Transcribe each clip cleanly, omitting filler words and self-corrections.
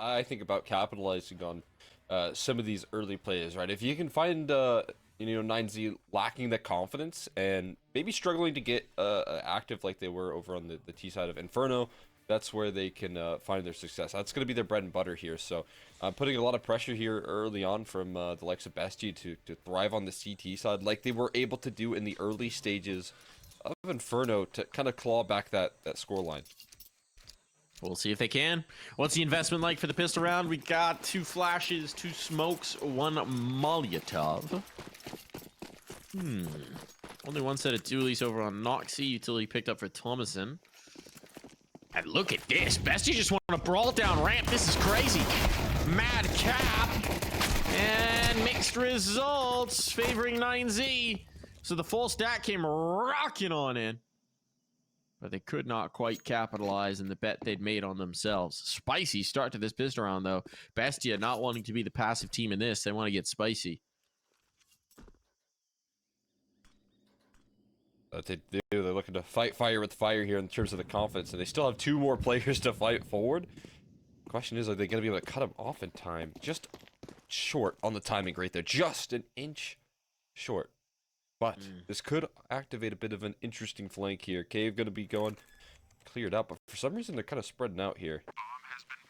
I think about capitalizing on some of these early plays, right? If you can find, 9Z lacking that confidence and maybe struggling to get active like they were over on the T side of Inferno, that's where they can find their success. That's going to be their bread and butter here. So putting a lot of pressure here early on from the likes of BESTIA to thrive on the CT side like they were able to do in the early stages of Inferno to kind of claw back that scoreline. We'll see if they can. What's the investment like for the pistol round? We got 2 flashes, 2 smokes, 1 molotov. Only 1 set of dualies over on Noxy. Utility picked up for Thomason. And look at this. BESTIA just want to brawl down ramp. This is crazy. Mad cap. And mixed results favoring 9Z. So the full stack came rocking on in. But they could not quite capitalize in the bet they'd made on themselves. Spicy start to this pistol round, though. BESTIA not wanting to be the passive team in this. They want to get spicy. They do. They're looking to fight fire with fire here in terms of the confidence, and they still have 2 more players to fight forward. Question is, are they going to be able to cut them off in time? Just short on the timing right there. Just an inch short. But this could activate a bit of an interesting flank here. Cave going to be going cleared up, but for some reason they're kind of spreading out here.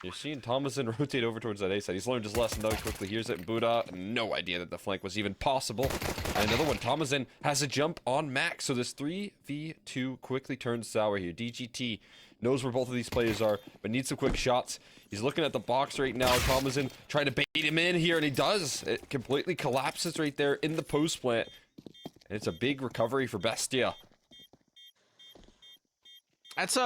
You're seeing Thomason rotate over towards that A side. He's learned his lesson, though. He quickly hears it. And Buda, no idea that the flank was even possible. And another one, Thomason has a jump on Max. So this 3v2 quickly turns sour here. DGT knows where both of these players are, but needs some quick shots. He's looking at the box right now. Thomason trying to bait him in here, and he does. It completely collapses right there in the post plant. And it's a big recovery for BESTIA. That's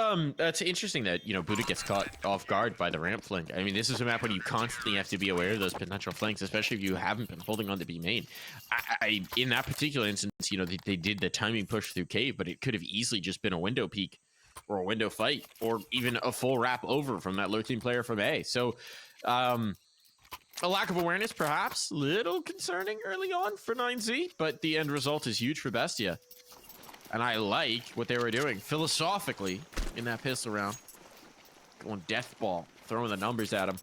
interesting that, Buda gets caught off guard by the ramp flank. I mean, this is a map when you constantly have to be aware of those potential flanks, especially if you haven't been holding on to B main. In that particular instance, they did the timing push through cave, but it could have easily just been a window peek or a window fight or even a full wrap over from that lurking player from A. So, a lack of awareness, perhaps, little concerning early on for 9Z, but the end result is huge for BESTIA. And I like what they were doing philosophically in that pistol round. Going death ball, throwing the numbers at him.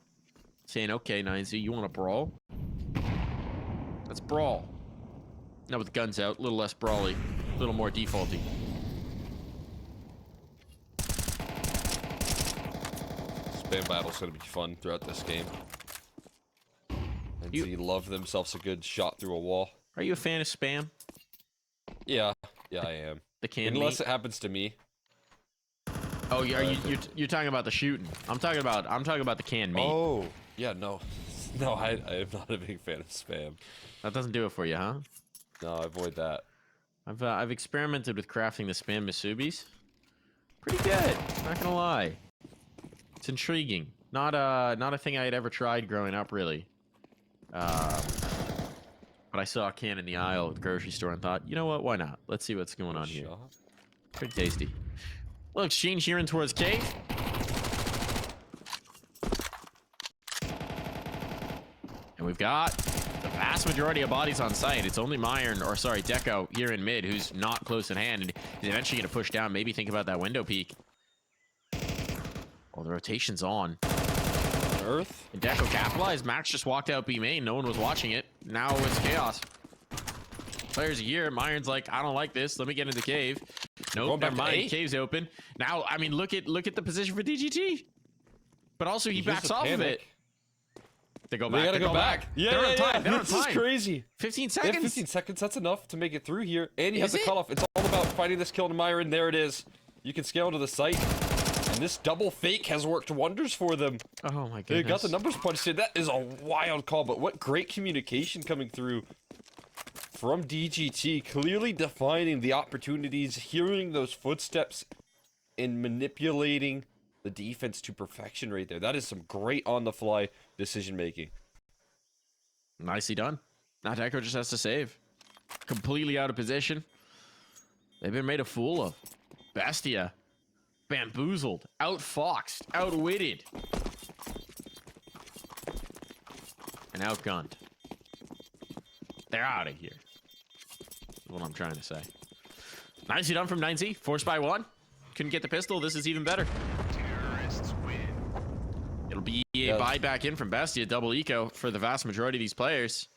Saying, okay, 9Z, you want to brawl? Let's brawl. Now with the guns out, a little less brawly, a little more defaulty. Spam battle's going to be fun throughout this game. And you love themselves a good shot through a wall. Are you a fan of spam? Yeah, I am. The can unless it happens to me. Oh, you're talking about the shooting. I'm talking about the canned meat. Oh, yeah, no, I am not a big fan of spam. That doesn't do it for you, huh? No, avoid that. I've experimented with crafting the spam misubis. Pretty good, not gonna lie. It's intriguing. Not a thing I had ever tried growing up, really. But I saw a can in the aisle at the grocery store and thought, you know what? Why not? Let's see what's going on here. Pretty tasty. Little exchange here in towards cave. And we've got the vast majority of bodies on site. It's only meyern, or sorry, Deco here in mid, who's not close at hand, and he's eventually going to push down. Maybe think about that window peek. Oh, the rotation's on. Earth. And Deco capitalized. Max just walked out B main. No one was watching it. Now it's chaos. Players here. meyern's like, I don't like this. Let me get into cave. Nope, never mind. Cave's open. Now, I mean, look at the position for DGT. But also he backs off of it. They go back. They gotta go back. Yeah, They're on time. They're on this time. is crazy. 15 seconds. Yeah, 15 seconds. That's enough to make it through here. And you have the cutoff. It's all about finding this kill to meyern. There it is. You can scale into the site. And this double fake has worked wonders for them. Oh my goodness. They got the numbers punched in. That is a wild call, but what great communication coming through from DGT. Clearly defining the opportunities, hearing those footsteps, and manipulating the defense to perfection right there. That is some great on-the-fly decision-making. Nicely done. Now Deco just has to save. Completely out of position. They've been made a fool of. BESTIA. Bamboozled, outfoxed, outwitted, and outgunned. They're out of here. That's what I'm trying to say. Nicely done from 9Z. Forced by 1. Couldn't get the pistol. This is even better. Terrorists win. It'll be Yeah. buy back in from Bestia, double eco for the vast majority of these players.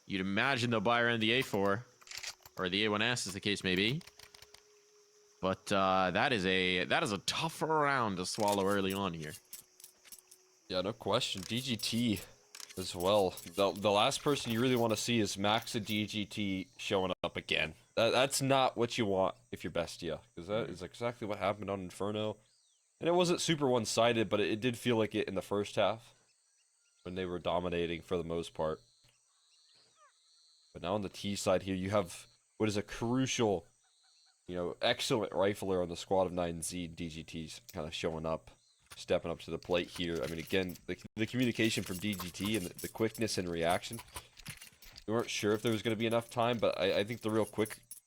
You'd imagine they'll buy around the A4 or the A1S, as the case may be. But that is a tougher round to swallow early on here. Yeah, no question. DGT as well. The last person you really want to see is Max and DGT showing up again. That's not what you want if you're Bestia, because that is exactly what happened on Inferno. And it wasn't super one-sided, but it did feel like it in the first half when they were dominating for the most part. But now on the T side here, you have what is a crucial, excellent rifler on the squad of 9Z. DGT's kind of showing up, stepping up to the plate here. I mean, again, the communication from DGT and the quickness and reaction. We weren't sure if there was going to be enough time, but I think the real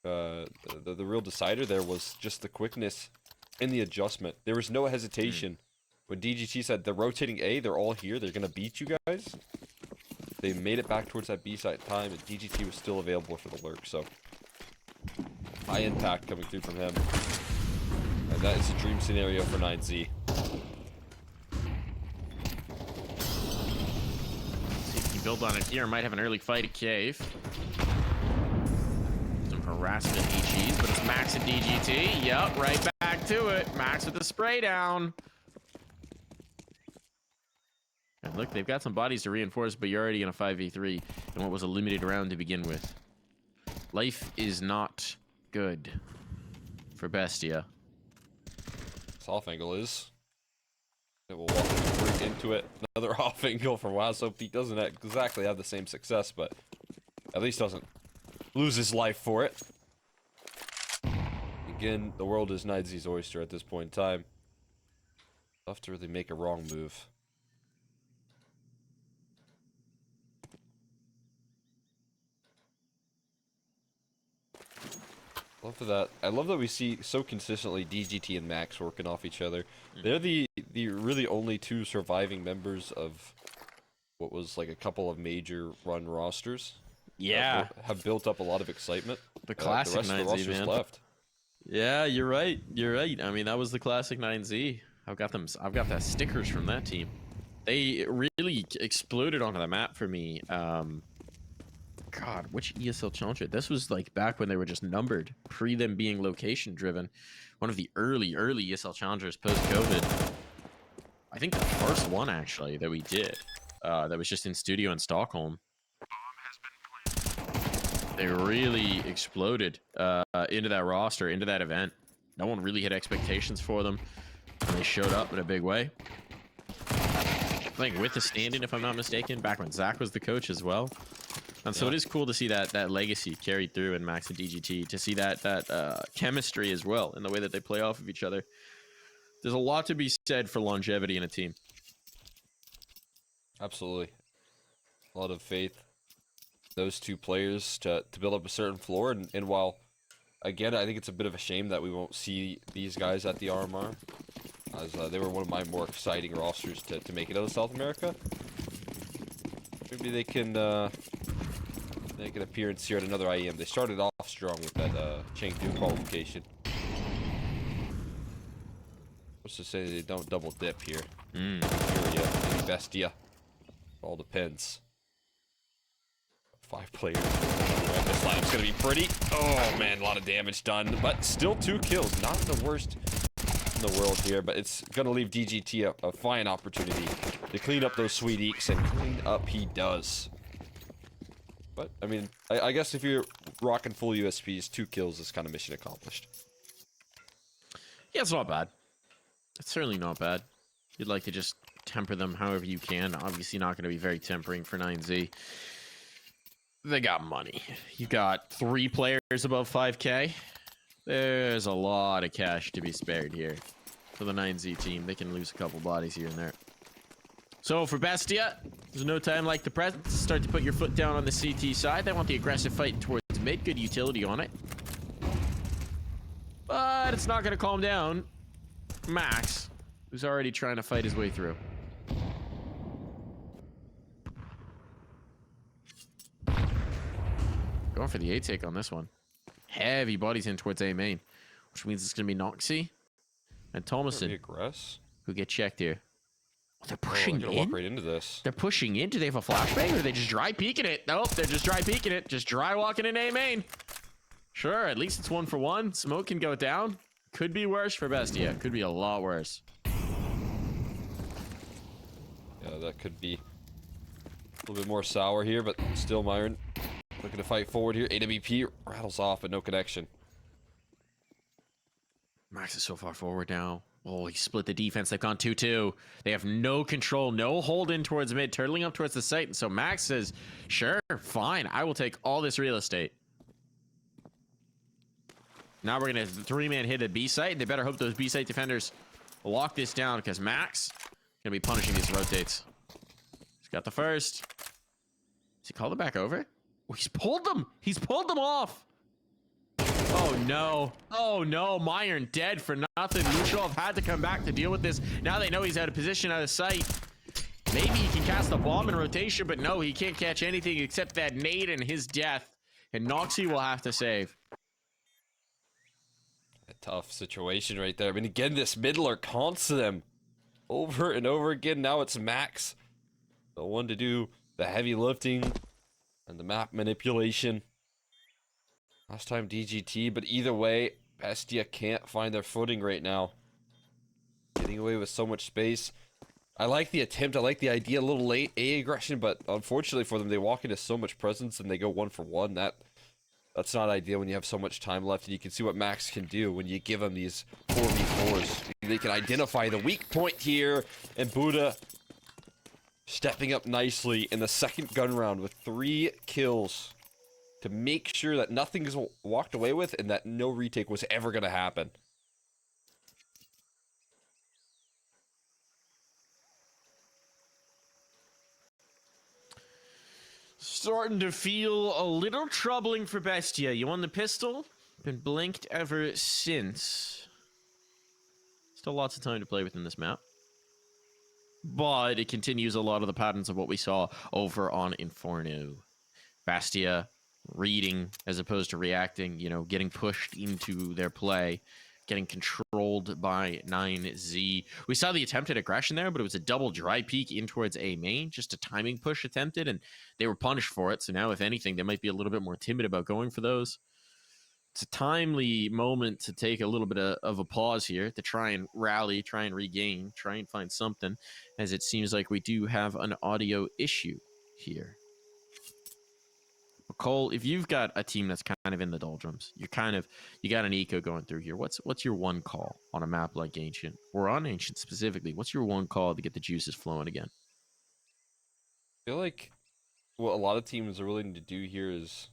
the real decider there was just the quickness in the adjustment. There was no hesitation. When DGT said, they're rotating A, they're all here, they're going to beat you guys. They made it back towards that B side time, and DGT was still available for the lurk, so high impact coming through from him. And that is a dream scenario for 9Z. See if he build on it here. Might have an early fight at Cave. Some harassment EGs, but it's Max and DGT. Yep, right back to it. Max with the spray down. And look, they've got some bodies to reinforce, but you're already in a 5v3 in what was a limited round to begin with. Life is not good for Bestia. This off angle is. It will walk right into it. Another off angle from Waso. He doesn't exactly have the same success, but at least doesn't lose his life for it. Again, the world is 9Z's oyster at this point in time. Tough to really make a wrong move. I love that we see so consistently DGT and Max working off each other. They're the really only two surviving members of what was like a couple of major run rosters. Yeah, have built up a lot of excitement. The classic the rest 9Z, of the roster's man. left. Yeah, you're right. You're right. I mean, that was the classic 9Z. I've got the stickers from that team. They really exploded onto the map for me. God, which ESL challenger? This was like back when they were just numbered, pre them being location driven. One of the early ESL challengers post COVID. I think the first one actually that we did, that was just in studio in Stockholm. They really exploded into that roster, into that event. No one really had expectations for them, and they showed up in a big way. Playing with the stand-in, if I'm not mistaken, back when Zach was the coach as well. And so it is cool to see that legacy carried through in Max and DGT, to see that chemistry as well in the way that they play off of each other. There's a lot to be said for longevity in a team. Absolutely. A lot of faith. Those two players to build up a certain floor. And while, again, I think it's a bit of a shame that we won't see these guys at the RMR, as they were one of my more exciting rosters to make it out of South America. Maybe they can make an appearance here at another IEM. They started off strong with that Chengdu qualification. What's to say they don't double dip here? Furia, maybe Bestia. All depends. 5 players. This lineup's gonna be pretty. Oh man, a lot of damage done, but still 2 kills. Not the worst in the world here, but it's gonna leave DGT a fine opportunity to clean up those sweet eeks, and clean up he does. But I mean, I guess if you're rocking full USPs, 2 kills is kind of mission accomplished. Yeah, it's not bad. It's certainly not bad. You'd like to just temper them however you can. Obviously not going to be very tempering for 9Z. They got money. You've got 3 players above 5K. There's a lot of cash to be spared here for the 9Z team. They can lose a couple bodies here and there. So for Bestia, there's no time like the present to start to put your foot down on the CT side. They want the aggressive fight towards mid. Good utility on it. But it's not going to calm down Max, who's already trying to fight his way through. Going for the A take on this one. Heavy bodies in towards A main, which means it's going to be Noxy and Thomason Aggress. who get checked here. They're pushing gonna in. walk right into this. They're pushing in. Do they have a flashbang or are they just dry peeking it? Nope, they're just dry peeking it. Just dry walking in A main. Sure, at least it's 1 for 1. Smoke can go down. Could be worse for Bestia. Could be a lot worse. Yeah, that could be a little bit more sour here, but still meyern looking to fight forward here. AWP rattles off, but no connection. Max is so far forward now. Oh, he split the defense. They've gone 2-2. They have no control, no hold in towards mid, turtling up towards the site. And so Max says, sure, fine. I will take all this real estate. Now we're going to 3-man hit at B site. They better hope those B site defenders lock this down because Max going to be punishing these rotates. He's got the first. Does he call it back over? Oh, he's pulled them. He's pulled them off. Oh no. Oh no. Meyern dead for nothing. Luchov had to come back to deal with this. Now they know he's out of position, out of sight. Maybe he can cast a bomb in rotation, but no, he can't catch anything except that nade and his death. And Noxy will have to save. A tough situation right there. I mean, again, this middler taunts them over and over again. Now it's Max, the one to do the heavy lifting and the map manipulation. Last time DGT, but either way, Bestia can't find their footing right now. Getting away with so much space. I like the attempt, I like the idea, a little late A aggression, but unfortunately for them, they walk into so much presence and they go 1 for 1. That's not ideal when you have so much time left, and you can see what Max can do when you give him these 4v4s. They can identify the weak point here, and Buda stepping up nicely in the second gun round with 3 kills. To make sure that nothing is walked away with and that no retake was ever going to happen. Starting to feel a little troubling for Bestia. You won the pistol. Been blinked ever since. Still lots of time to play within this map. But it continues a lot of the patterns of what we saw over on Inferno. Bestia reading as opposed to reacting, you know, getting pushed into their play, getting controlled by 9Z. We saw the attempted aggression there, but it was a double dry peek in towards A main, just a timing push attempted, and they were punished for it. So now, if anything, they might be a little bit more timid about going for those. It's a timely moment to take a little bit of a pause here to try and rally, try and regain, try and find something, as it seems like we do have an audio issue here. Cole, if you've got a team that's kind of in the doldrums, you got an eco going through here. What's your one call on a map like Ancient, or on Ancient specifically? What's your one call to get the juices flowing again? I feel like what a lot of teams are willing to do here is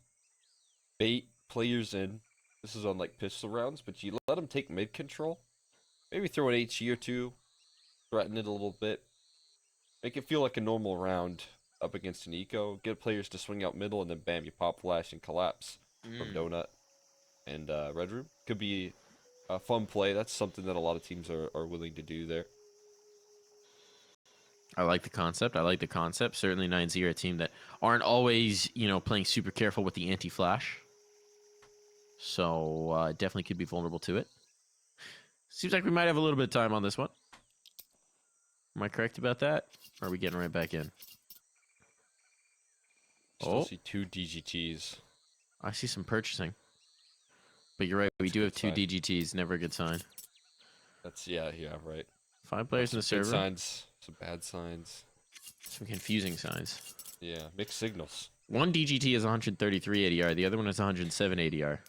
bait players in. This is on like pistol rounds, but you let them take mid control. Maybe throw an HE or 2, threaten it a little bit, make it feel like a normal round up against an eco, get players to swing out middle, and then bam, you pop flash and collapse from Donut and Red Room. Could be a fun play. That's something that a lot of teams are willing to do there. I like the concept. Certainly 9Z are a team that aren't always, you know, playing super careful with the anti-flash. So definitely could be vulnerable to it. Seems like we might have a little bit of time on this one. Am I correct about that? Or are we getting right back in? Still see 2 DGTs. I see some purchasing. But you're right, we do have 2 DGTs. Never a good sign. That's, yeah, right. 5 players in the server. Good signs, some bad signs. Some confusing signs. Yeah, mixed signals. One DGT is 133 ADR. The other one is 107 ADR.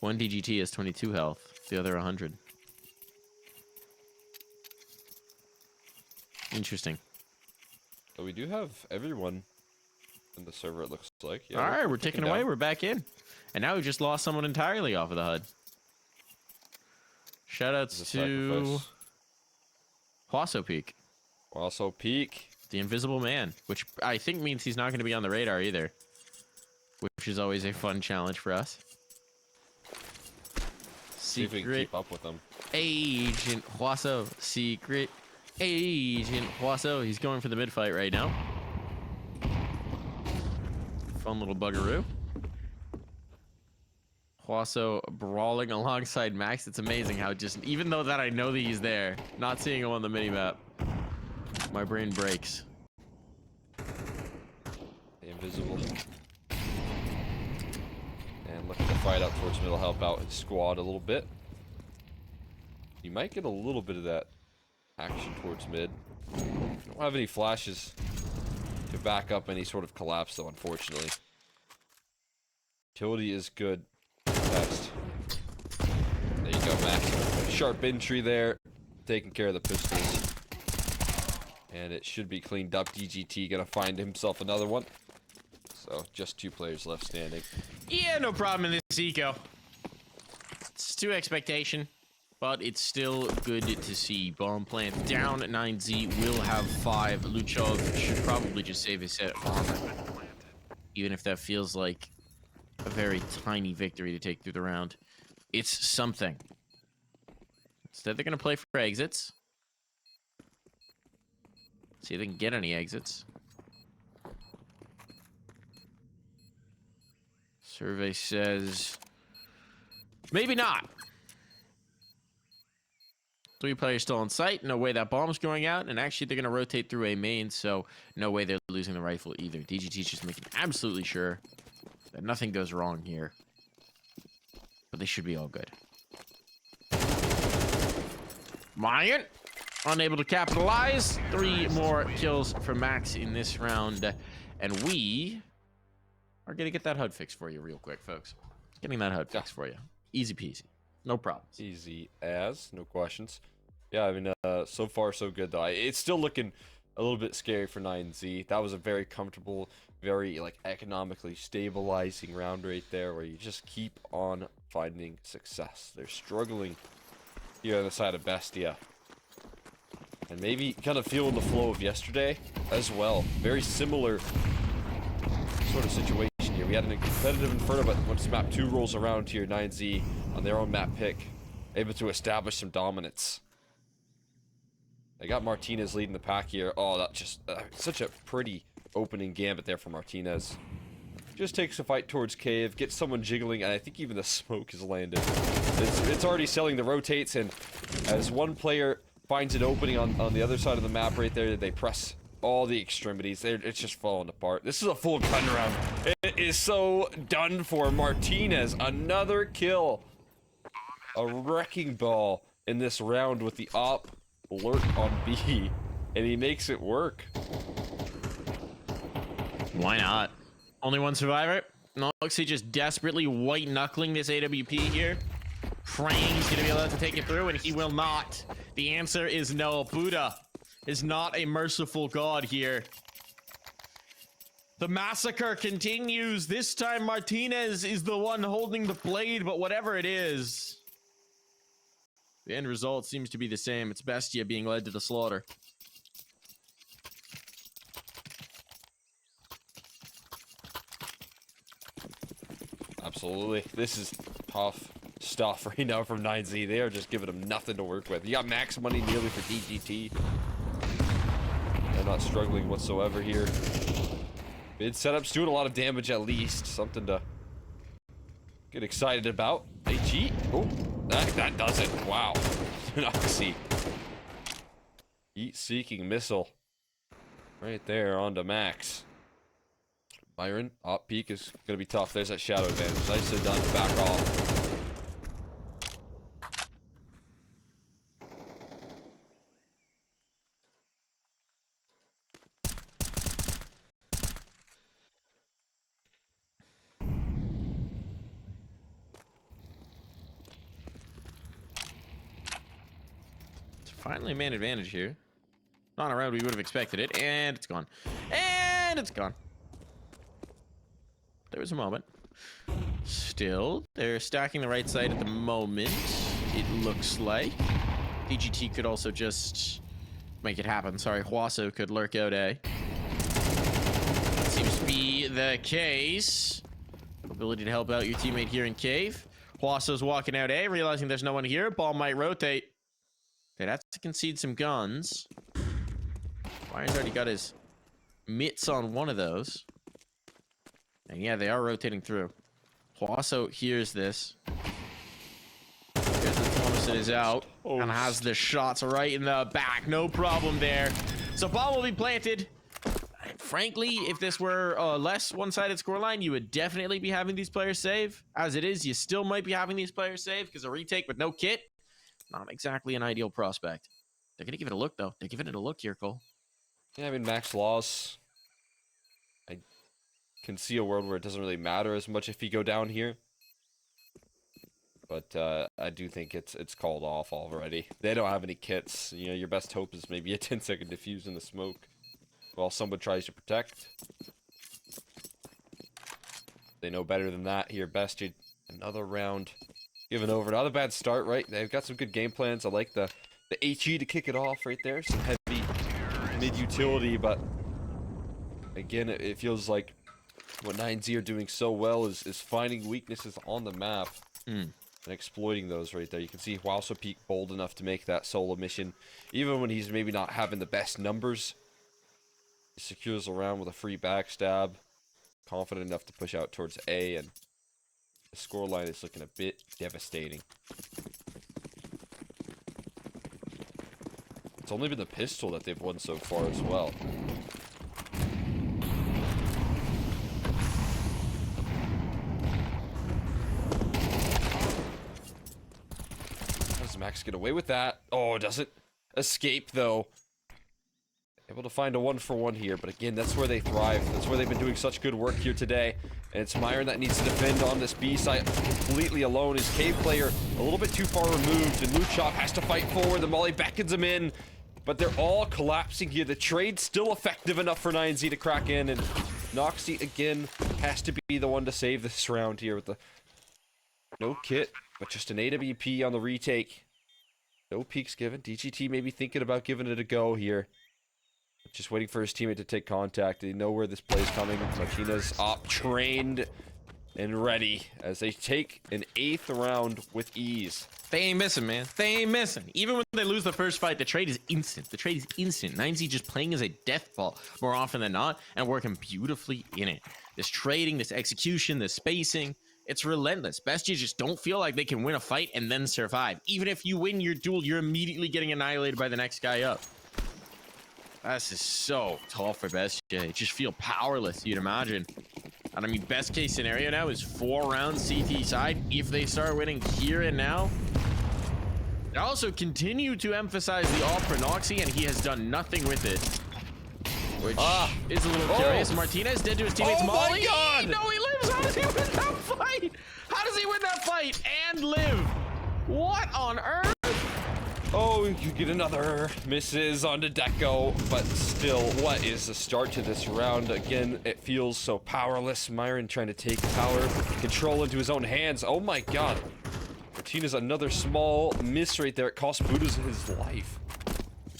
One DGT has 22 health. The other 100. Interesting. So we do have everyone in the server, it looks like. Yeah, all right, we're ticking away. We're back in. And now we just lost someone entirely off of the HUD. Shoutouts to Huaso Peak. Huaso Peak. The Invisible Man, which I think means he's not going to be on the radar either. Which is always a fun challenge for us. See if we can keep up with them. Agent Huaso. Secret Agent Huaso. He's going for the mid fight right now. Fun little buggeroo. Huaso brawling alongside Max. It's amazing how just, even though that I know that he's there, not seeing him on the minimap, my brain breaks. Invisible. And looking to fight up towards middle, help out his squad a little bit. You might get a little bit of that action towards mid. Don't have any flashes to back up any sort of collapse though, unfortunately. Utility is good. Best. There you go, Max. Sharp entry there. Taking care of the pistols. And it should be cleaned up. DGT gonna find himself another one. So, just 2 players left standing. Yeah, no problem in this eco. It's to expectation, but it's still good to see. Bomb plant down. 9Z will have 5. Luchov should probably just save his set of armor. Even if that feels like a very tiny victory to take through the round. It's something. Instead, they're going to play for exits. See if they can get any exits. Survey says maybe not. 3 players still on site. No way that bomb's going out. And actually, they're going to rotate through a main, so no way they're losing the rifle either. DGT's just making absolutely sure that nothing goes wrong here. But they should be all good. Meyern, unable to capitalize. 3 more kills for Max in this round. And we are going to get that HUD fixed for you real quick, folks. Getting that HUD fixed for you. Easy peasy. No problems. Easy as, no questions. Yeah, I mean, so far so good though. It's still looking a little bit scary for 9Z. That was a very comfortable, very like economically stabilizing round right there, where you just keep on finding success. They're struggling here on the side of Bestia, and maybe kind of feeling the flow of yesterday as well. Very similar sort of situation here. We had an competitive Inferno, but once map 2 rolls around here, 9Z on their own map pick, able to establish some dominance. They got Martinez leading the pack here. Oh, that just such a pretty opening gambit there for Martinez. Just takes a fight towards cave, gets someone jiggling, and I think even the smoke is landed. It's already selling the rotates, and as one player finds an opening on the other side of the map right there, they press all the extremities. It's just falling apart. This is a full gun round. It is so done for. Martinez, another kill. A wrecking ball in this round with the op lurk on B, and he makes it work. Why not? Only one survivor. No, looks he just desperately white knuckling this AWP here, praying he's gonna be able to take it through, and he will not. The answer is no. Buda is not a merciful god here. The massacre continues. This time Martinez is the one holding the blade, but whatever it is, the end result seems to be the same. It's Bestia being led to the slaughter. Absolutely. This is tough stuff right now from 9Z. They are just giving him nothing to work with. You got max money nearly for DGT. They're not struggling whatsoever here. Mid setup's doing a lot of damage at least. Something to get excited about. They cheat. Oh, that does it. Wow. Noxy. Heat-seeking missile. Right there onto Max. Meyern, op peak is going to be tough. There's that shadow advantage. Nicely done. Back off. It's finally a man advantage here. Not around, we would have expected it, and it's gone. And it's gone. There was a moment. Still, they're stacking the right side at the moment, it looks like. DGT could also just make it happen. Sorry, Huaso could lurk out A. Seems to be the case. Ability to help out your teammate here in cave. Huaso's walking out A, realizing there's no one here. Ball might rotate. They'd have to concede some guns. Meyern's already got his mitts on one of those. And yeah, they are rotating through. Poisson hears this. Here's that Thomason is out and has the shots right in the back. No problem there. So bomb will be planted. And frankly, if this were a less one-sided scoreline, you would definitely be having these players save. As it is, you still might be having these players save because a retake with no kit, not exactly an ideal prospect. They're going to give it a look, though. They're giving it a look here, Cole. Yeah, I mean, max loss. I can see a world where it doesn't really matter as much if you go down here. But I do think it's called off already. They don't have any kits. You know, your best hope is maybe a 10-second defuse in the smoke while someone tries to protect. They know better than that here. Bestia, another round given over. Not a bad start, right? They've got some good game plans. I like the HE to kick it off right there. Some heavy mid-utility, but again, it feels like what 9Z are doing so well is finding weaknesses on the map and exploiting those right there. You can see Wowso Peak bold enough to make that solo mission. Even when he's maybe not having the best numbers, he secures around with a free backstab. Confident enough to push out towards A, and the scoreline is looking a bit devastating. It's only been the pistol that they've won so far as well. How does Max get away with that? Oh, doesn't escape though. Able to find a 1-for-1 here, but again, that's where they thrive. That's where they've been doing such good work here today. And it's meyern that needs to defend on this B site completely alone. His cave player a little bit too far removed, and luchov has to fight forward. The molly beckons him in, but they're all collapsing here. The trade's still effective enough for 9Z to crack in, and Noxy again has to be the one to save this round here with the no kit, but just an AWP on the retake. No peeks given. DGT maybe thinking about giving it a go here. Just waiting for his teammate to take contact. They know where this play is coming. Martinez up, trained, and ready as they take an 8th round with ease. They ain't missing, man. They ain't missing. Even when they lose the first fight, the trade is instant. The trade is instant. 9Z just playing as a death ball more often than not and working beautifully in it. This trading, this execution, this spacing, it's relentless. Bestia just don't feel like they can win a fight and then survive. Even if you win your duel, you're immediately getting annihilated by the next guy up. This is so tough for Bestia. They just feel powerless, you'd imagine. And I mean, best case scenario now is 4 rounds CT side. If they start winning here and now. They also continue to emphasize the ult for Noxy, and he has done nothing with it. Which is a little curious. Martinez dead to his teammates. Oh Molly. my God! No, he lives. How does he win that fight? How does he win that fight and live? What on earth? Oh, you get another misses onto Deco, but still, what is the start to this round? Again, it feels so powerless. meyern trying to take power, control into his own hands. Oh my God. Martinez, another small miss right there. It cost buda his life.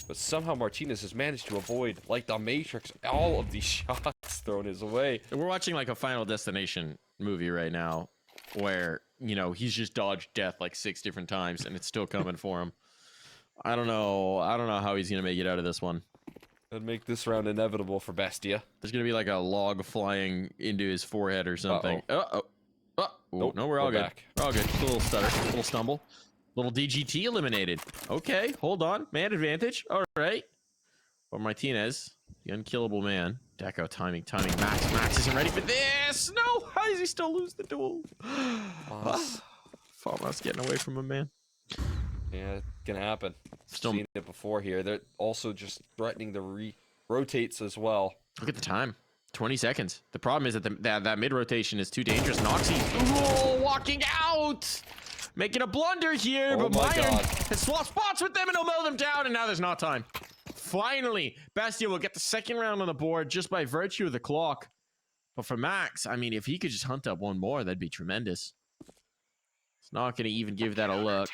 But somehow Martinez has managed to avoid, like the Matrix, all of these shots thrown his way. We're watching like a Final Destination movie right now where, you know, he's just dodged death like 6 different times and it's still coming for him. I don't know how he's gonna make it out of this one. That'd make this round inevitable for Bestia. There's gonna be like a log flying into his forehead or something. Nope, no, we're all good. back. We're all good. Just a little stutter, a little stumble. Little DGT eliminated. Okay, hold on. Man advantage. All right. But Martinez, the unkillable man. Deco timing. Max isn't ready for this. No, how does he still lose the duel? Famas getting away from him, man. Yeah, it's gonna happen. Still seen it before here. They're also just threatening the rotates as well. Look at the time. 20 seconds. The problem is that that mid rotation is too dangerous. Noxy walking out, making a blunder here, but meyern has swapped spots with them and he'll mow them down, and now there's not time. Finally, Bestia will get the 2nd round on the board just by virtue of the clock. But for Max, I mean, if he could just hunt up one more, that'd be tremendous. It's not going to even give that a look.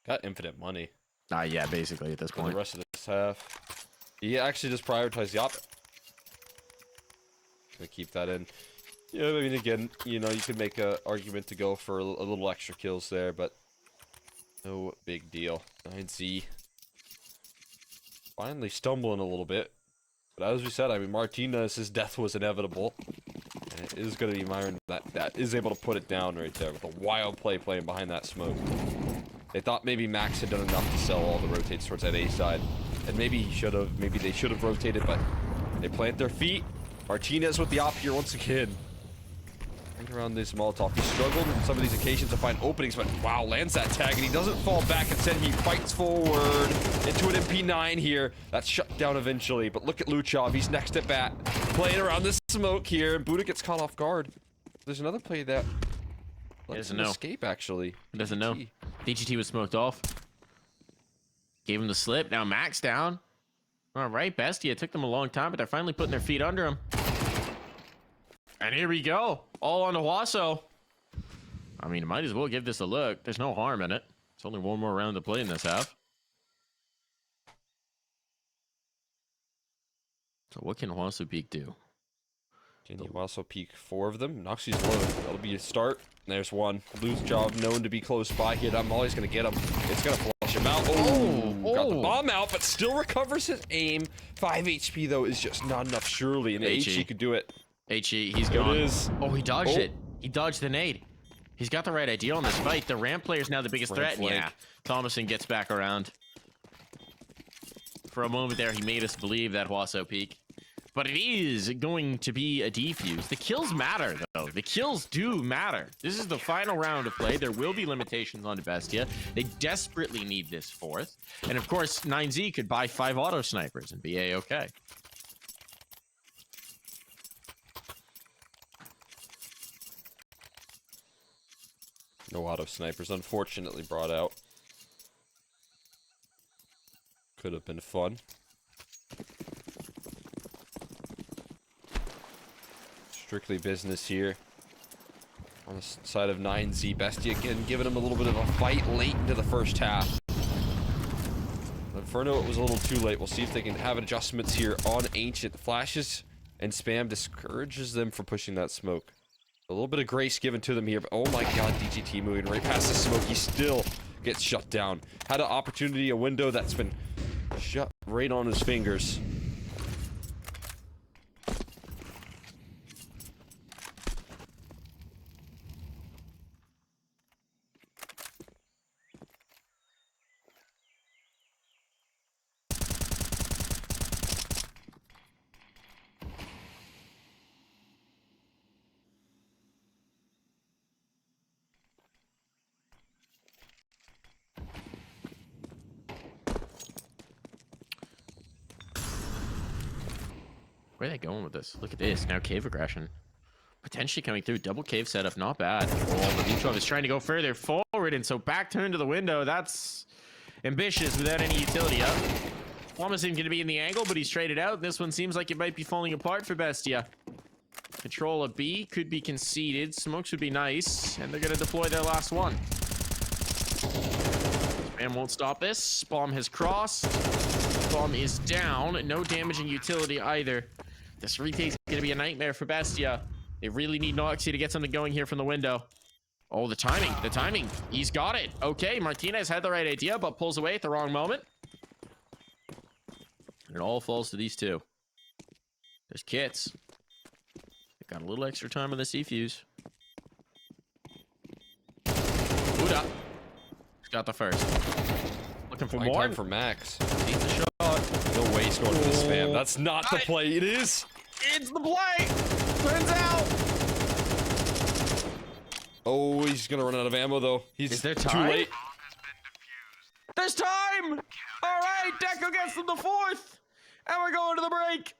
Got infinite money. Yeah, basically at this point. The rest of this half, he actually just prioritized the op. Gonna keep that in. Yeah, I mean, again, you know, you could make an argument to go for a little extra kills there, but no big deal. 9Z finally stumbling a little bit, but as we said, I mean, Martinez's death was inevitable, And it is going to be meyern that is able to put it down right there with a wild play playing behind that smoke. They thought maybe Max had done enough to sell all the rotates towards that A side. And maybe he should have, maybe they should have rotated, but they plant their feet. Martinez with the op here once again. Right around this Molotov. He struggled on some of these occasions to find openings, but wow, lands that tag, and he doesn't fall back. Instead, he fights forward into an MP9 here. That's shut down eventually, but look at Luchov. He's next at bat, playing around this smoke here, and Buda gets caught off guard. There's another play that lets him escape, actually. He doesn't know. DGT was smoked off. Gave him the slip. Now Max down. All right, Bestia. It took them a long time, but they're finally putting their feet under him. And here we go. All on the Wasso. I mean, might as well give this a look. There's no harm in it. It's only one more round to play in this half. So what can Wasso Peak do? Can you also peek 4 of them? Noxie's low. That'll be a start. There's one. Luchov known to be close by here. That Molly's gonna get him. It's gonna flush him out. Oh, got the bomb out, but still recovers his aim. 5 HP though is just not enough, surely. And HE could do it. HE, he's gone. It is. Oh, he dodged it. He dodged the nade. He's got the right idea on this fight. The ramp player's now the biggest threat. Yeah, Thomason gets back around. For a moment there, he made us believe that Wasso Peak. But it is going to be a defuse. The kills matter, though. The kills do matter. This is the final round of play. There will be limitations on Bestia. They desperately need this 4th. And of course, 9Z could buy 5 auto snipers and be A-okay. No auto snipers, unfortunately, brought out. Could have been fun. Strictly business here. On the side of 9Z, Bestia again giving him a little bit of a fight late into the first half. Inferno, it was a little too late. We'll see if they can have adjustments here on Ancient. Flashes and spam discourages them from pushing that smoke. A little bit of grace given to them here, but oh my god, DGT moving right past the smoke. He still gets shut down. Had an opportunity, a window that's been shut right on his fingers. Where are they going with this? Look at this. Now cave aggression. Potentially coming through. Double cave setup. Not bad. Oh, but luchov is trying to go further forward, and so back turn to the window. That's ambitious without any utility up. Thomason going to be in the angle, but he's traded out. This one seems like it might be falling apart for Bestia. Control of B could be conceded. Smokes would be nice, and they're going to deploy their last one. Spam won't stop this. Bomb has crossed. Bomb is down. No damaging utility either. This retake is going to be a nightmare for Bestia. They really need Noxie to get something going here from the window. Oh, the timing. The timing. He's got it. Okay, Martinez had the right idea, but pulls away at the wrong moment. And it all falls to these two. There's kits. They've got a little extra time on the C-fuse. Buda. He's got the first. Looking for more. Time for Max. Needs a shot. No way he's going for the spam. That's not the play. It is. It's the play. Turns out. Oh, he's gonna run out of ammo though. Is there too time? late. There's time. All right, Deco gets them the 4th, and we're going to the break.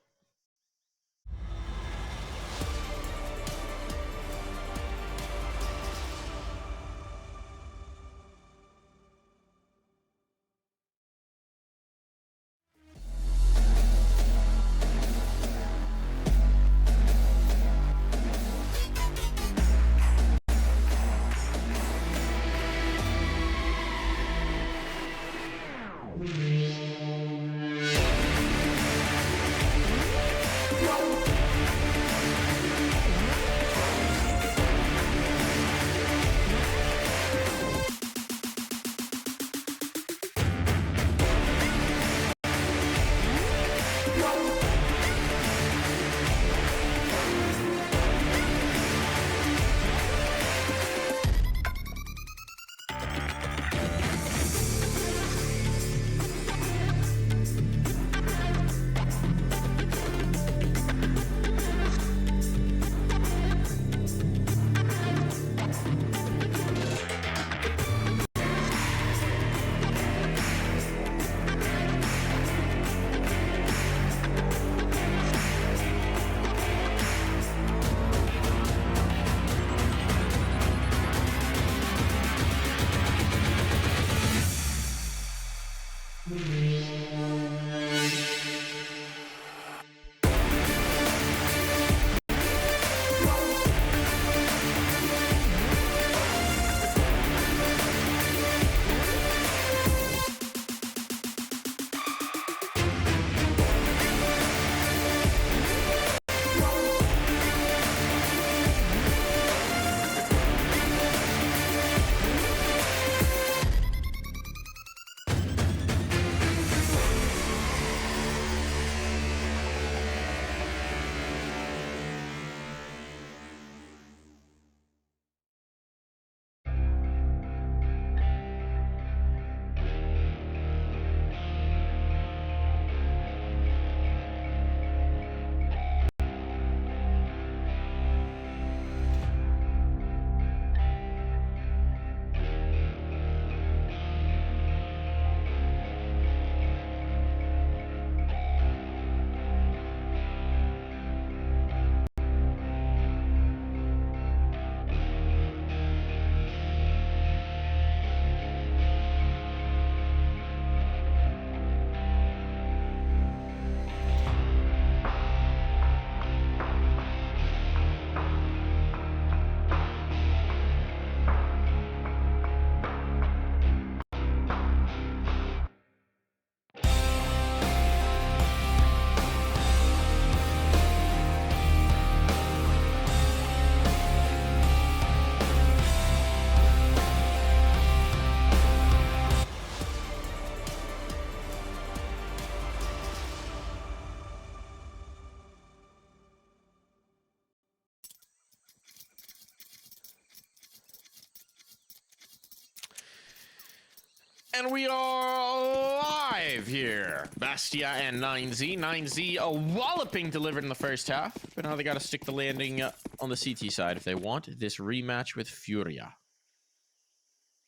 And we are live here. Bestia and 9Z. 9Z a walloping delivered in the first half. But now they got to stick the landing on the CT side if they want this rematch with Furia.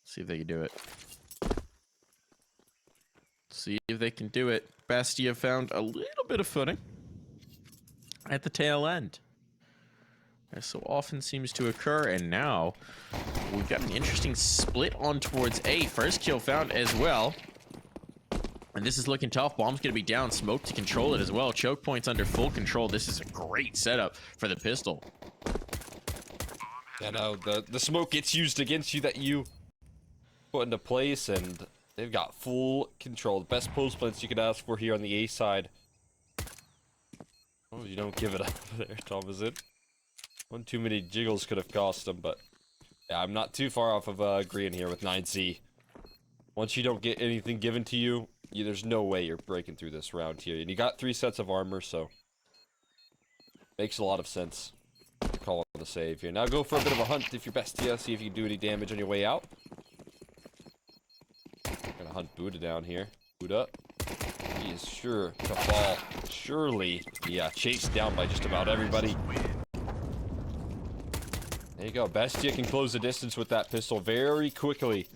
See if they can do it. See if they can do it. Bestia found a little bit of footing at the tail end, as so often seems to occur, and now we've got an interesting split on towards A. First kill found as well, and this is looking tough. Bomb's gonna be down, smoke to control it as well. Choke points under full control. This is a great setup for the pistol. Yeah, no, the smoke gets used against you that you put into place, and they've got full control. The best post plants you could ask for here on the A side. Oh, you don't give it up there, Thomason. One too many jiggles could have cost him, but yeah, I'm not too far off of agreeing here with 9Z. Once you don't get anything given to you, there's no way you're breaking through this round here. And you got 3 sets of armor, so makes a lot of sense to call on the save here. Now go for a bit of a hunt if you're Bestia, see if you can do any damage on your way out. Gonna hunt Buda down here. Buda. He is sure to fall. Surely. Yeah, chased down by just about everybody. There you go. Bestia can close the distance with that pistol very quickly.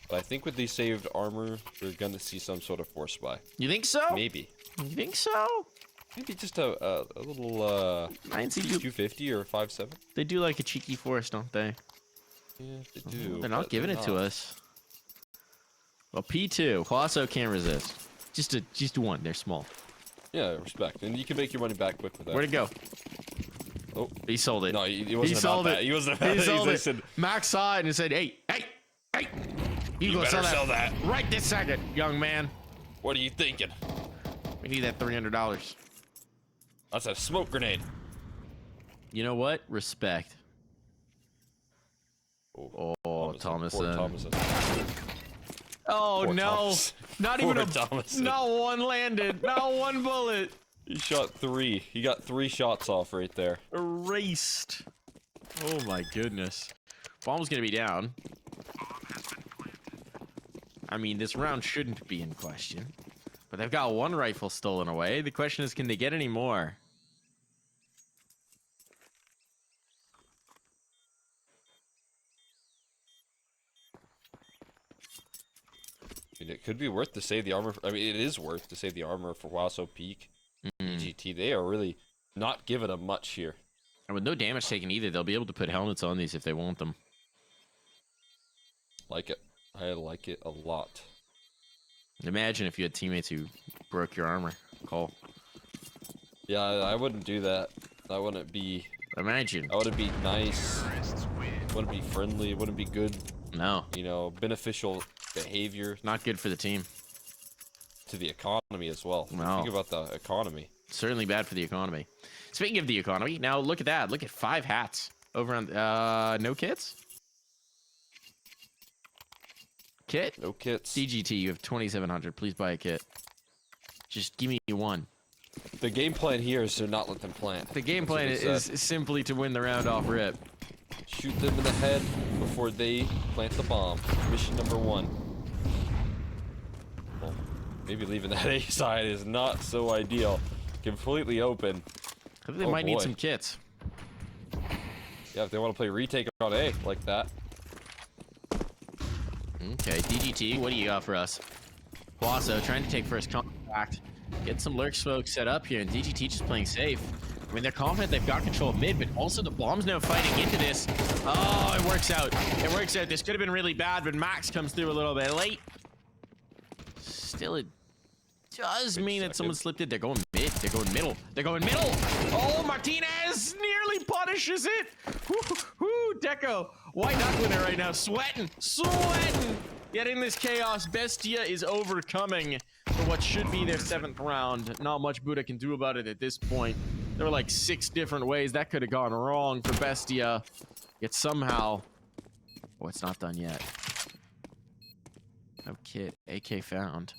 But I think with these saved armor, we're gonna see some sort of force buy. You think so? Maybe. You think so? Maybe just a little 250 or 5.7. They do like a cheeky force, don't they? Yeah, they do. They're not giving it to us. Well, P2. Huaso can't resist. Just one. They're small. Yeah, respect. And you can make your money back quick with that. Where'd it go? Oh, he sold it. No, he wasn't about that. He wasn't about that. He sold it. Said, Max saw it and said, hey, you go better sell that right this second, young man. What are you thinking? We need that $300. That's a smoke grenade. You know what? Respect. Oh, Thomason. Oh, Poor no. Thomas. Not Poor even a... Thomason. Not one landed. Not one bullet. He shot 3. He got 3 shots off right there. Erased. Oh, my goodness. Bomb's going to be down. I mean, this round shouldn't be in question. But they've got 1 rifle stolen away. The question is, can they get any more? I mean, it could be worth to save the armor. I mean, it is worth to save the armor for Huaso Peak. EGT, they are really not giving them much here. And with no damage taken either, they'll be able to put helmets on these if they want them. Like it. I like it a lot. Imagine if you had teammates who broke your armor. Cole. Yeah, I wouldn't do that. That wouldn't be... Imagine. That wouldn't be nice. Wouldn't be friendly. Wouldn't be good. No. You know, beneficial behavior. Not good for the team. To the economy as well. No. Think about the economy. Certainly bad for the economy. Speaking of the economy, now look at that. Look at 5 hats over on... no kits? Kit? No kits. DGT, you have 2,700. Please buy a kit. Just give me 1. The game plan here is to not let them plant. The game plan is simply to win the round off rip. Shoot them in the head before they plant the bomb. Mission number 1. Well, maybe leaving that A side is not so ideal. Completely open. I think they might need some kits. Yeah, if they want to play retake on A like that. Okay, DGT, what do you got for us? Huaso trying to take first contact. Get some lurk smoke set up here, and DGT just playing safe. I mean, they're confident they've got control of mid, but also the bomb's now fighting into this. Oh, it works out. It works out. This could have been really bad, but Max comes through a little bit late. Still, it does mean that someone slipped it. They're going mid. They're going middle. They're going middle. Oh, Martinez nearly punishes it. Whoo, Deco. White Duck winner right now. Sweating. Yet in this chaos, Bestia is overcoming for what should be their 7th round. Not much Buda can do about it at this point. There were like 6 different ways that could have gone wrong for Bestia. Yet somehow... Oh, it's not done yet. No kit. AK found.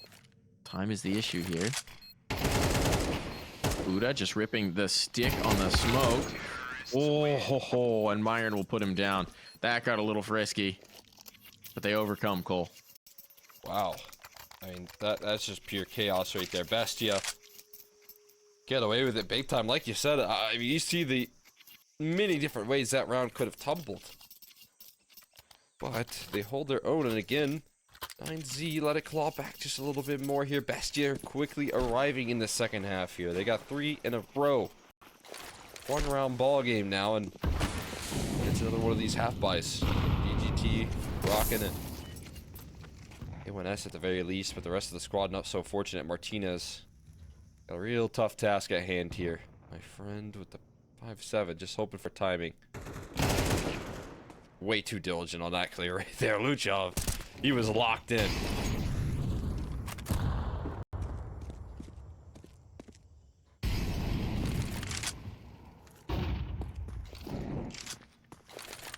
Time is the issue here. Buda just ripping the stick on the smoke. Oh, ho, ho, and meyern will put him down. That got a little frisky. But they overcome, Cole. Wow. I mean, that's just pure chaos right there. Bestia get away with it big time. Like you said, I mean, you see the many different ways that round could have tumbled. But they hold their own, and again, 9Z let it claw back just a little bit more here. Bestia quickly arriving in the second half here. They got 3 in a row. 1 round ball game now, and it's another one of these half buys. DGT rocking it. A1S at the very least, but the rest of the squad not so fortunate. Martinez got a real tough task at hand here. My friend with the 5-7, just hoping for timing. Way too diligent on that clear right there. Luchov, he was locked in.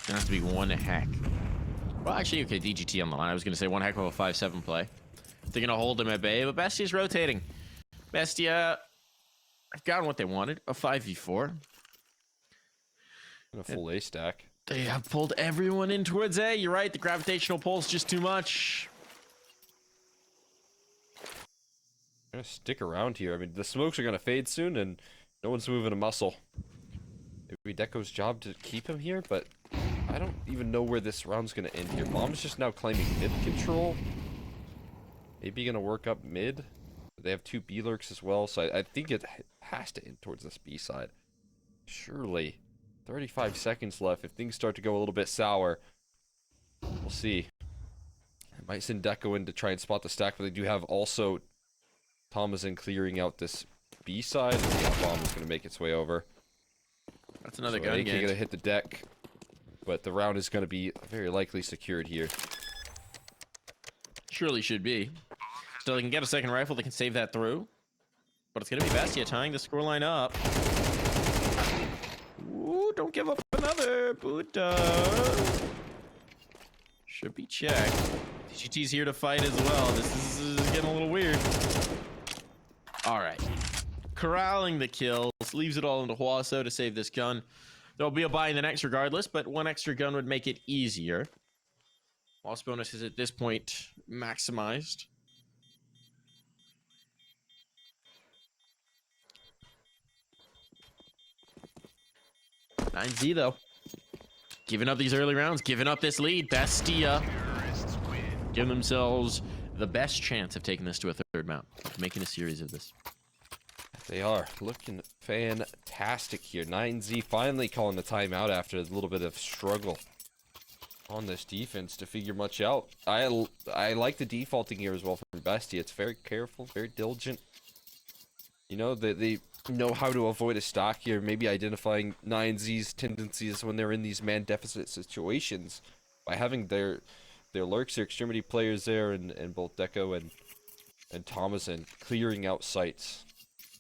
Gonna have to be one hack. Well, actually, okay, DGT on the line. I was gonna say one heck of a 5-7 play. They're gonna hold him at bay, but Bestia's rotating. Bestia have gotten what they wanted, a 5v4. And a full A stack. They have pulled everyone in towards A. You're right, the gravitational pull's just too much. I'm gonna stick around here. I mean, the smokes are gonna fade soon, and no one's moving a muscle. Maybe Deco's job to keep him here, but I don't even know where this round's gonna end here. Bomb's just now claiming mid control. Maybe gonna work up mid. They have 2 B lurks as well, so I think it has to end towards this B side. Surely. 35 seconds left. If things start to go a little bit sour, we'll see. I might send Deco in to try and spot the stack, but they do have also Thomason clearing out this B side. The bomb is going to make its way over. That's another So gun AK game. going to hit the deck, but the round is going to be very likely secured here. Surely should be. So they can get a second rifle, they can save that through. But it's going to be Bestia tying the scoreline up. Ooh, don't give up another Buddha. Should be checked. DGT's here to fight as well. This is getting a little weird. All right. Corralling the kills. Leaves it all into Huaso to save this gun. There'll be a buy in the next regardless, but 1 extra gun would make it easier. Loss bonus is at this point maximized. Z though. Giving up these early rounds, giving up this lead. Bestia giving themselves the best chance of taking this to a 3rd mount. Making a series of this. They are looking fantastic here. 9Z finally calling the timeout after a little bit of struggle on this defense to figure much out. I like the defaulting here as well from Bestia. It's very careful, very diligent. You know, they know how to avoid a stock here, maybe identifying 9Z's tendencies when they're in these man deficit situations by having their lurks, their extremity players there, and both Deco and Thomason clearing out sites,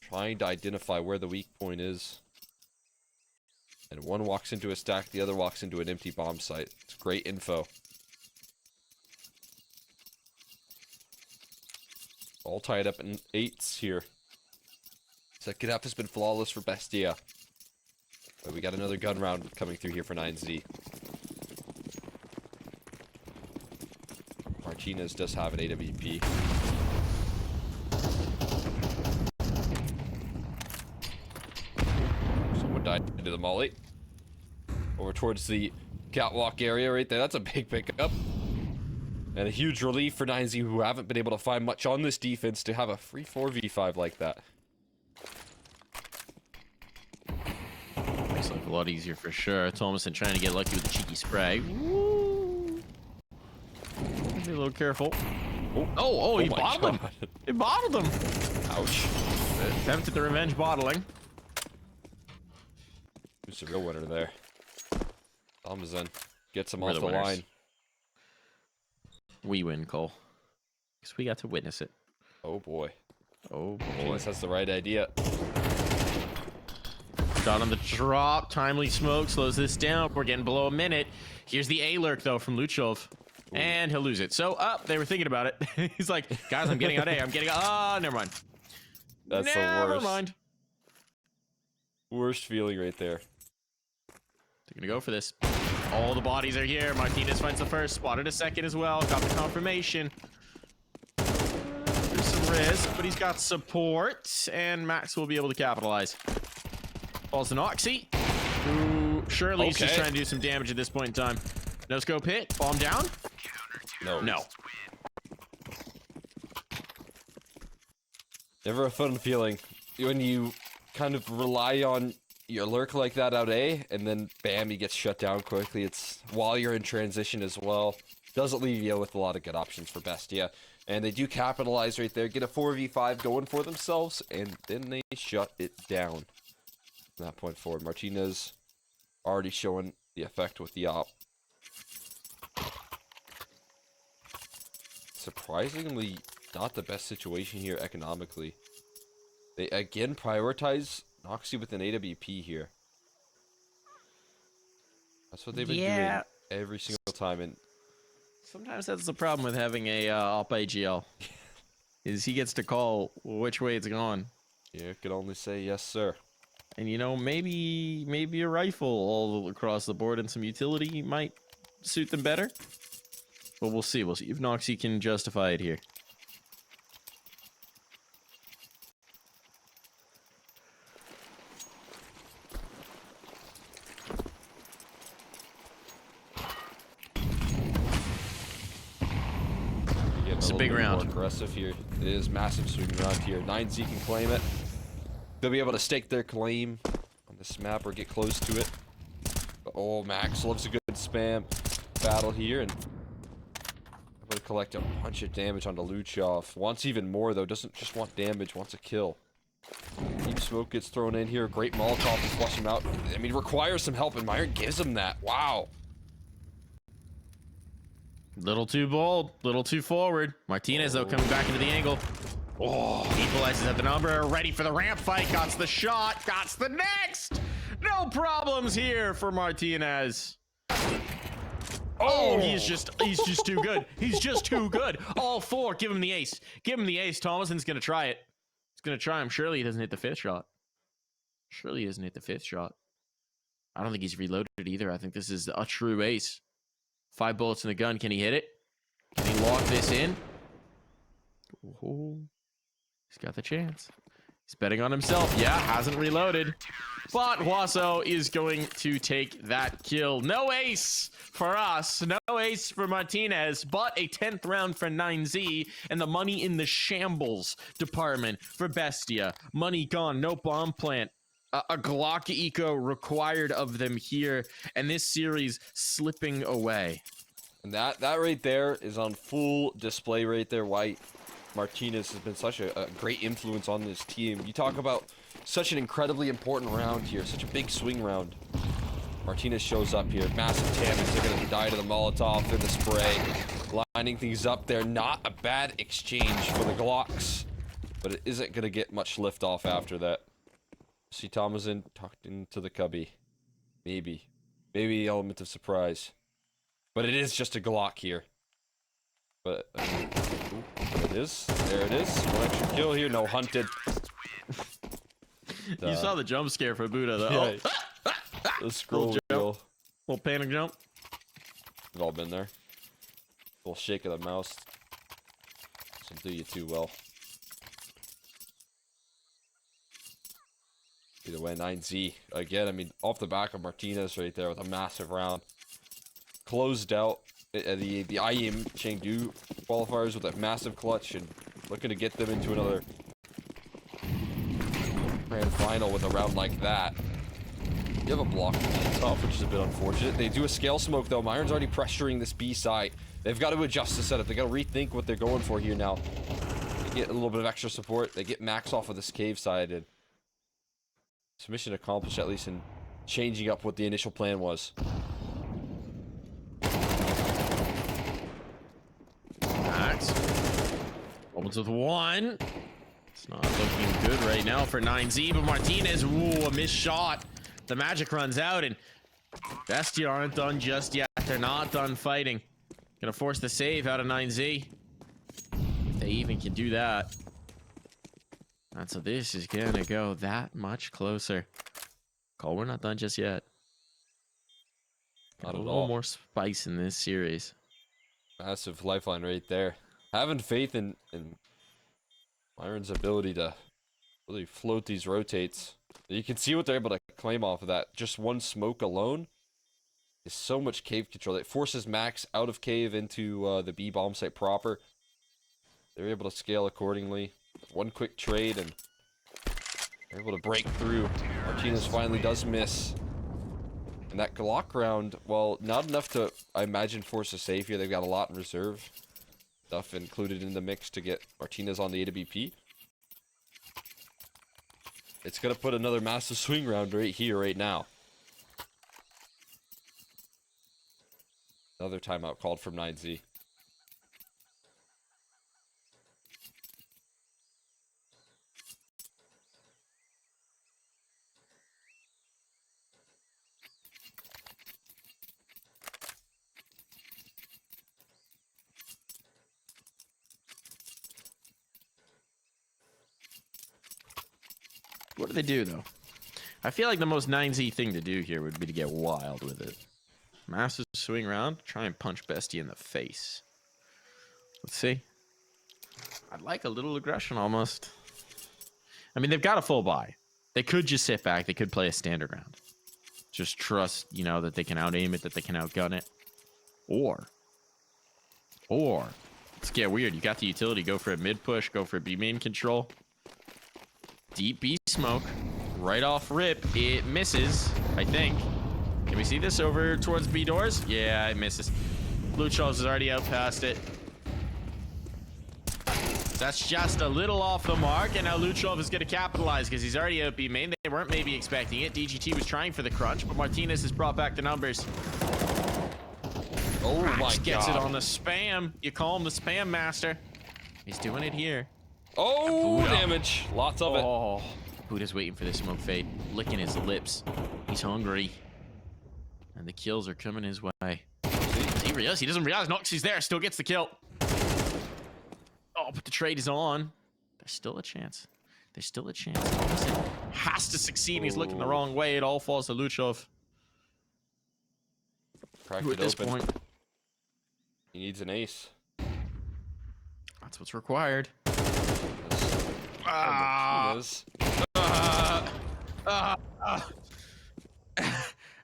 trying to identify where the weak point is. And one walks into a stack, the other walks into an empty bomb site. It's great info. All tied up in 8s here. Second half has been flawless for Bestia. But we got another gun round coming through here for 9Z. Martinez does have an AWP. Someone died into the molly. Over towards the catwalk area right there. That's a big pickup. And a huge relief for 9Z, who haven't been able to find much on this defense, to have a free 4v5 like that. Makes life a lot easier for sure. Thomason trying to get lucky with the cheeky spray. Woo. Be a little careful. Oh, he bottled him. He bottled him. Ouch. Attempted the revenge bottling. Who's the real winner there? Thomason gets him We're off the the winners. line. We win, Cole. Because we got to witness it. Oh boy. Oh boy. Martinez has the right idea. Shot on the drop. Timely smoke slows this down. We're getting below a minute. Here's the A lurk though from Luchov. And he'll lose it. So they were thinking about it. He's like, guys, I'm getting out A. I'm getting out. Ah, never mind. That's the Never worst. mind. Worst feeling right there. They're gonna go for this. All the bodies are here. Martinez finds the first, spotted a second as well. Got the confirmation. res, but he's got support, and Max will be able to capitalize. Falls to Noxy, who surely is just trying to do some damage at this point in time. No scope hit, bomb down. No. Never a fun feeling when you kind of rely on your lurk like that out A, and then bam, he gets shut down quickly. It's while you're in transition as well. Doesn't leave you with a lot of good options for Bestia. And they do capitalize right there, get a 4v5 going for themselves, and then they shut it down. From that point forward, Martinez already showing the effect with the op. Surprisingly, not the best situation here economically. They again prioritize Noxy with an AWP here. That's what they've been doing every single time. And sometimes that's the problem with having a op AGL, is he gets to call which way it's gone. yeah, can only say yes, sir. And you know, maybe a rifle all across the board and some utility might suit them better. But we'll see. We'll see if Noxy can justify it here. It's a big round. More aggressive here. It is massive swing round here. 9Z can claim it. They'll be able to stake their claim on this map or get close to it. But, oh, Max loves a good spam battle here and able to collect a bunch of damage onto luchov. Wants even more though. Doesn't just want damage. Wants a kill. Deep smoke gets thrown in here. Great Molotov to flush him out. I mean, requires some help, and meyern gives him that. Wow. Little too bold, little too forward. Martinez, though, coming back into the angle. Oh, equalizes at the number, ready for the ramp fight. Got the shot, got the next. No problems here for Martinez. Oh, he's just too good. He's just too good. All four, give him the ace. Give him the ace. Thomason's gonna try it. He's gonna try him. Surely he doesn't hit the fifth shot. Surely he doesn't hit the fifth shot. I don't think he's reloaded either. I think this is a true ace. 5 bullets in the gun. Can he hit it? Can he lock this in? Oh, he's got the chance. He's betting on himself. Yeah, hasn't reloaded. But Huaso is going to take that kill. No ace for us. No ace for Martinez, but a 10th round for 9Z. And the money in the shambles department for Bestia. Money gone. No bomb plant. A Glock eco required of them here, and this series slipping away. And that right there is on full display right there. Why Martinez has been such a great influence on this team. You talk about such an incredibly important round here, such a big swing round. Martinez shows up here, massive damage. They're gonna die to the Molotov in the spray, lining things up there. Not a bad exchange for the Glocks, but it isn't gonna get much lift off after that. See Thomason tucked into the cubby. Maybe the element of surprise. But it is just a Glock here. But, ooh, there it is. There it is. One extra kill here. No hunted. You saw the jump scare for Buda, though. Yeah. The scroll wheel. Little panic jump. We've all been there. Little shake of the mouse. Doesn't do you too well. Either way, 9Z. Again, I mean, off the back of Martinez right there with a massive round. Closed out the IEM Chengdu qualifiers with a massive clutch and looking to get them into another grand final with a round like that. You have a block on the top, which is a bit unfortunate. They do a scale smoke though. meyern's already pressuring this B site. They've got to adjust the setup. They got to rethink what they're going for here now. They get a little bit of extra support. They get Max off of this cave side and submission accomplished, at least in changing up what the initial plan was. Max opens with 1. It's not looking good right now for 9Z, but Martinez, ooh, a missed shot. The magic runs out, and Bestia aren't done just yet. They're not done fighting. Gonna force the save out of 9Z. If they even can do that. And so this is gonna go that much closer. Cole, we're not done just yet. Not a at little all. more spice in this series. Massive lifeline right there. Having faith in meyern's ability to really float these rotates. You can see what they're able to claim off of that. Just one smoke alone is so much cave control. It forces Max out of cave into the B bomb site proper. They're able to scale accordingly. One quick trade and they're able to break through. Martinez finally does miss. And that Glock round, well, not enough to, I imagine, force a save here. They've got a lot in reserve. Stuff included in the mix to get Martinez on the AWP. It's going to put another massive swing round right here, right now. Another timeout called from 9Z. What do they do, though? I feel like the most 9Z thing to do here would be to get wild with it. Massive swing round, try and punch Bestia in the face. Let's see. I'd like a little aggression almost. I mean, they've got a full buy. They could just sit back. They could play a standard round. Just trust, you know, that they can out-aim it, that they can outgun it. Or, let's get weird. You got the utility. Go for a mid-push. Go for a B-main control. Deep B smoke. Right off rip. It misses, I think. Can we see this over towards B doors? Yeah, it misses. Luchov is already out past it. That's just a little off the mark, and now Luchov is going to capitalize because he's already out B main. They weren't maybe expecting it. DGT was trying for the crunch, but Martinez has brought back the numbers. Oh my god. Gets it on the spam. You call him the spam master. He's doing it here. Oh, damage. Lots of it. Oh, Buda's waiting for this smoke fade, licking his lips. He's hungry. And the kills are coming his way. He realizes, he doesn't realize Noxie's there, still gets the kill. Oh, but the trade is on. There's still a chance. There's still a chance. Listen, has to succeed. He's looking the wrong way. It all falls to Luchov. Who at this point, he needs an ace. That's what's required.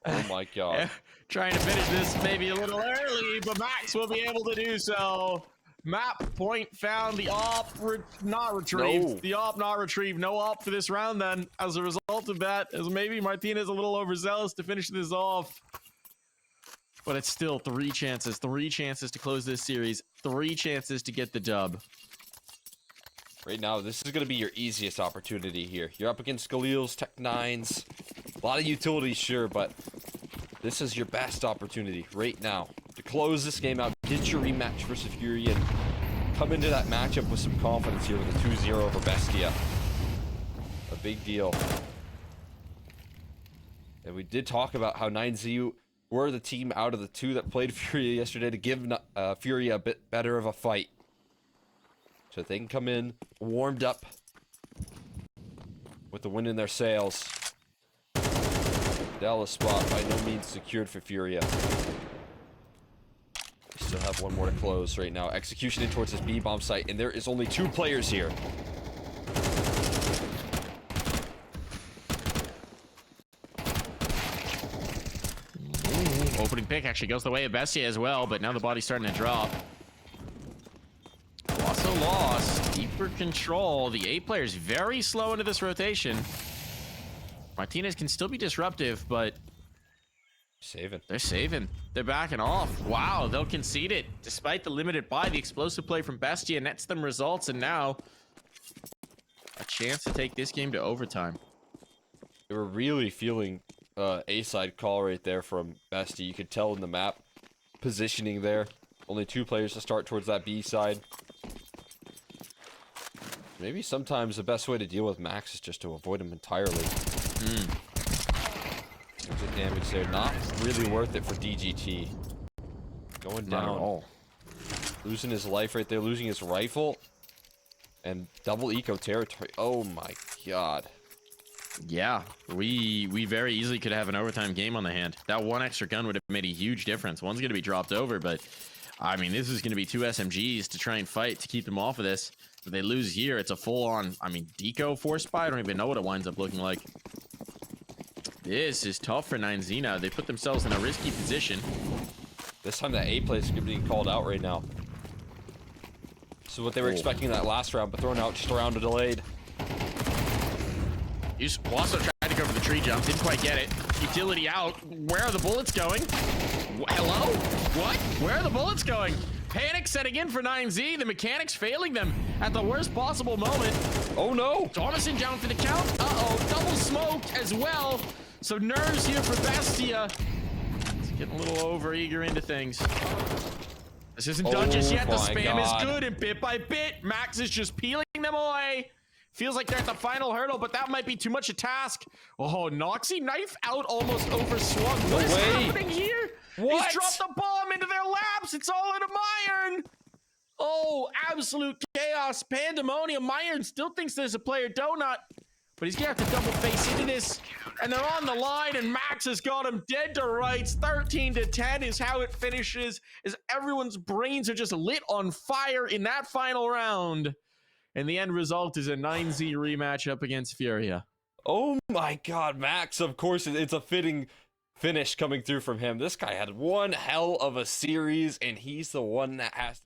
Oh my god. Trying to finish this maybe a little early, but Max will be able to do so. Map point found. The op not retrieved. No. The op not retrieved. No op for this round then. As a result of that, as maybe Martinez a little overzealous to finish this off. But it's still 3 chances. 3 chances to close this series. 3 chances to get the dub. Right now, this is going to be your easiest opportunity here. You're up against Galil's, Tech 9s. A lot of utilities, sure, but this is your best opportunity right now to close this game out, get your rematch versus Fury, and come into that matchup with some confidence here with a 2-0 over Bestia. A big deal. And we did talk about how 9Z were the team out of the 2 that played Fury yesterday to give Fury a bit better of a fight. So they can come in warmed up with the wind in their sails. Dallas spot by no means secured for Furia. We still have one more to close right now. Execution in towards this B-bomb site, and there is only 2 players here. Ooh, opening pick actually goes the way of Bestia as well, but now the body's starting to drop. Also lost. Deeper control. The 8 players very slow into this rotation. Martinez can still be disruptive, but Saving. they're saving. They're backing off. Wow, they'll concede it. Despite the limited buy, the explosive play from Bestia nets them results, and now a chance to take this game to overtime. They were really feeling A-side call right there from Bestia. You could tell in the map positioning there. Only 2 players to start towards that B side. Maybe sometimes the best way to deal with Max is just to avoid him entirely. There's a damage there. Not really worth it for DGT. Going Not at down. all. Losing his life right there. Losing his rifle. And double eco territory. Oh my god. Yeah, we very easily could have an overtime game on the hand. That 1 extra gun would have made a huge difference. One's going to be dropped over, but I mean, this is going to be 2 SMGs to try and fight to keep them off of this. If they lose here, it's a full-on, I mean, deco force buy. I don't even know what it winds up looking like. This is tough for 9Z now. They put themselves in a risky position. This time that A play is being called out right now. So what they were expecting in that last round, but thrown out just a round delayed. Also tried to go for the tree jump, didn't quite get it. Utility out. Where are the bullets going? Hello? What? Where are the bullets going? Panic setting in for 9Z. The mechanics failing them at the worst possible moment. Oh no! Thomason down for the count. Uh-oh, double smoked as well. So nerves here for Bestia. It's getting a little over eager into things. This isn't done just yet. The spam is good, and bit by bit, Max is just peeling them away. Feels like they're at the final hurdle, but that might be too much a task. Oh, Noxy knife out, almost overswung. What is happening here? What? He's dropped the bomb into their laps. It's all in a meyern. Oh, absolute chaos, pandemonium. Meyern still thinks there's a player donut, but he's gonna have to double face into this. And they're on the line, and Max has got him dead to rights. 13-10 is how it finishes, as everyone's brains are just lit on fire in that final round. And the end result is a 9Z rematch up against Furia. Oh my god, Max, of course, it's a fitting finish coming through from him. This guy had one hell of a series, and he's the one that has